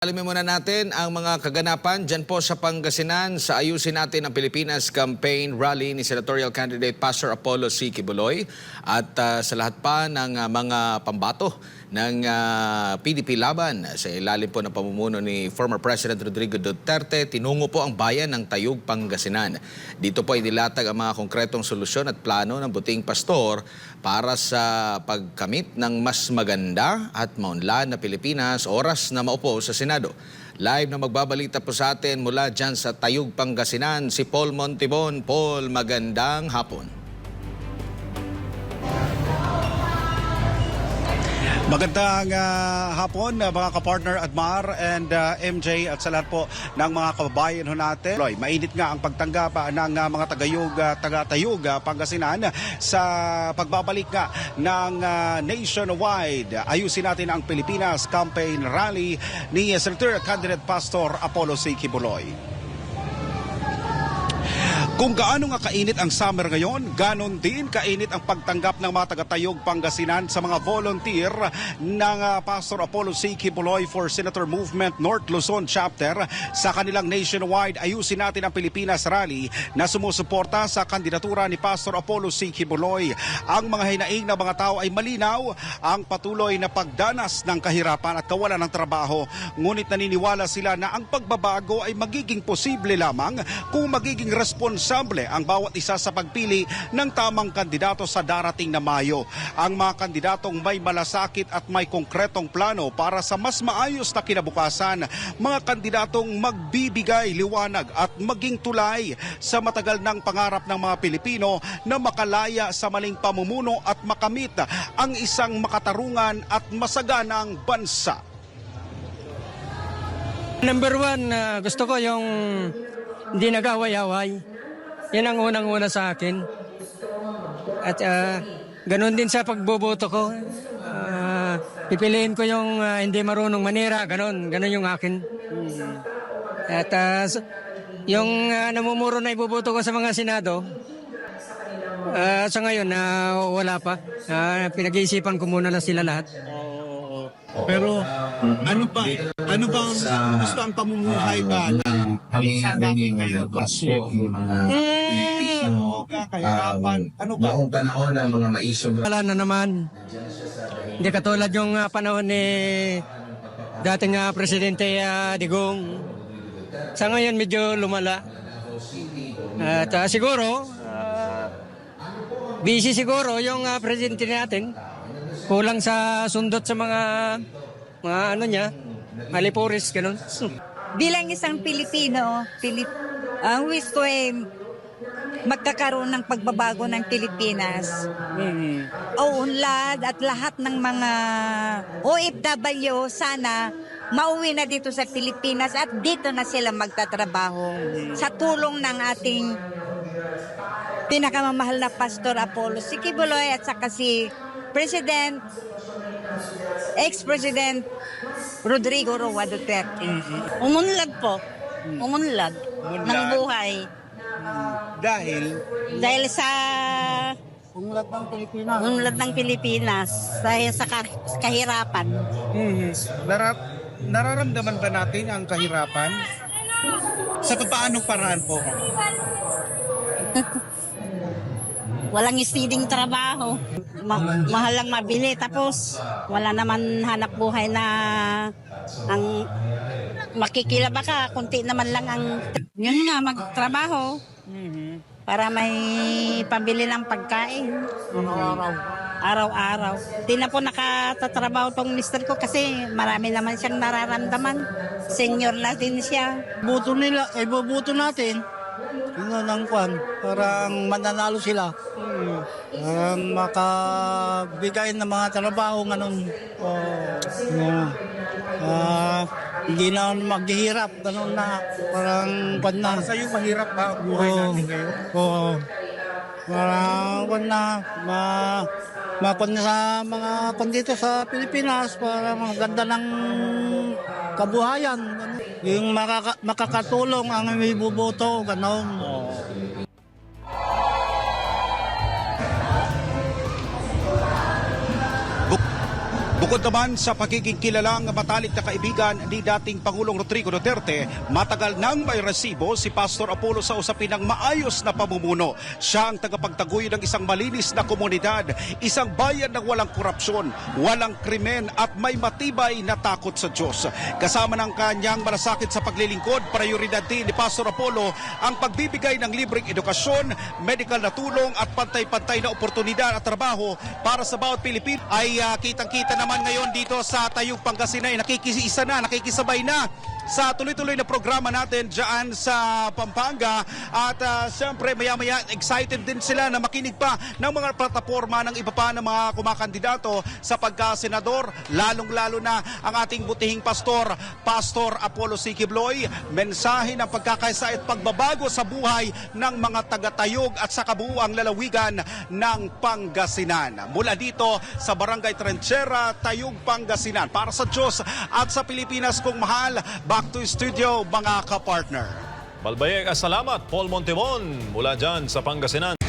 Alamin muna natin ang mga kaganapan dyan po sa Pangasinan sa Ayusin Natin ang Pilipinas campaign rally ni senatorial candidate Pastor Apollo C. Quiboloy at sa lahat pa ng mga pambato ng PDP laban sa ilalim po ng pamumuno ni former President Rodrigo Duterte, tinungo po ang bayan ng Tayug, Pangasinan. Dito po ay nilatag ang mga konkretong solusyon at plano ng buting pastor para sa pagkamit ng mas maganda at maunlad na Pilipinas oras na maupo sa Senado. Live na magbabalita po sa atin mula dyan sa Tayug, Pangasinan, si Paul Montibon. Paul, magandang hapon. Magandang hapon mga kapartner Admar and MJ at sa lahat po ng mga kababayan ho natin. Mainit nga ang pagtanggap ng mga taga-Tayug, Pangasinan sa pagbabalik nga ng nationwide Ayusin Natin ang Pilipinas campaign rally ni Senator Candidate Pastor Apollo C. Quiboloy. Kung gaano nga kainit ang summer ngayon, ganon din kainit ang pagtanggap ng mga taga-Tayug, Pangasinan sa mga volunteer ng Pastor Apollo C. Quiboloy for Senator Movement North Luzon Chapter sa kanilang nationwide Ayusin Natin ang Pilipinas rally na sumusuporta sa kandidatura ni Pastor Apollo C. Quiboloy. Ang mga hinaing ng mga tao ay malinaw ang patuloy na pagdanas ng kahirapan at kawalan ng trabaho. Ngunit naniniwala sila na ang pagbabago ay magiging posible lamang kung magiging responsable ang bawat isa sa pagpili ng tamang kandidato sa darating na Mayo. Ang mga kandidatong may malasakit at may konkretong plano para sa mas maayos na kinabukasan. Mga kandidatong magbibigay liwanag at maging tulay sa matagal ng pangarap ng mga Pilipino na makalaya sa maling pamumuno at makamit ang isang makatarungan at masaganang bansa. Number one, gusto ko yung hindi nag-away-away. Yan ang unang-una sa akin. At ganun din sa pagboboto ko. Pipiliin ko yung hindi marunong manira. Ganun yung akin. At yung namumuro na iboboto ko sa mga Senado, sa ngayon, wala pa. Pinag-iisipan ko muna na sila lahat. Pero ano ba ang gusto ang pamumuhay ba ng kahirapan? Ano ba? Noong panahon ng mga maisog. Wala na naman. Hindi katulad yung panahon ni dating Presidente Digong. Sa ngayon medyo lumala. At siguro, busy siguro yung Presidente natin. Kulang sa sundot sa mga ano niya, malipuris, ganun. Bilang isang Pilipino, ang wish ko ay magkakaroon ng pagbabago ng Pilipinas. O unlad at lahat ng mga OFW sana mauwi na dito sa Pilipinas at dito na sila magtatrabaho sa tulong ng ating pinakamamahal na Pastor Apollo C. Quiboloy at saka si ex-President Rodrigo Roa Duterte. Umunlad po. Umunlad ng buhay. Dahil sa unlad ng Pilipinas. Dahil sa kahirapan. Nararamdaman ba natin ang kahirapan? Sa paanong paraan po? Walang steadyng trabaho. Mahal lang mabili. Tapos wala naman hanap buhay na ang makikilaba ka. Kunti naman lang ang yun nga, magtrabaho. Para may pambili ng pagkain. Araw-araw. Di na po nakatatrabaho tong mister ko kasi marami naman siyang nararamdaman. Senior na din siya. Boto nila, boto natin. Yun ang kwan, parang mananalo sila. Makabigay ng mga trabaho ganun. Hindi na maghihirap, ganun na. Parang kwan na. Sa iyo mahirap ba ang buhay natin ngayon? Oo. Parang kwan na. Makon na sa mga kwan dito sa Pilipinas. Parang maganda ng kabuhayan. Yung makakatulong ang may buboto, gano'n. Bukod naman sa pagiging kilalang matalik na kaibigan ni dating Pangulong Rodrigo Duterte, matagal nang may resibo si Pastor Apollo sa usapin ng maayos na pamumuno. Siya ang tagapagtaguyod ng isang malinis na komunidad, isang bayan ng walang korupsyon, walang krimen at may matibay na takot sa Diyos. Kasama ng kanyang malasakit sa paglilingkod, prioridad din ni Pastor Apollo ang pagbibigay ng libreng edukasyon, medical na tulong at pantay-pantay na oportunidad at trabaho para sa bawat Pilipino. Ay kitang-kita naman ngayon dito sa Tayug, Pangasinan, nakikisa na, nakikisabay na sa tuloy-tuloy na programa natin dyan sa Pampanga. At siyempre maya-maya excited din sila na makinig pa ng mga plataforma ng iba pa ng mga kumakandidato sa pagka-senador, lalong-lalo na ang ating butihing pastor, Pastor Apollo C. Quiboloy. Mensahe ng pagkakaisa at pagbabago sa buhay ng mga taga-Tayug at sa kabuuang lalawigan ng Pangasinan. Mula dito sa Barangay Trenchera, Tayug, Pangasinan. Para sa Diyos at sa Pilipinas kong mahal, back to studio mga kapartner. Balbayeg, salamat Paul Montevon mula dyan sa Pangasinan.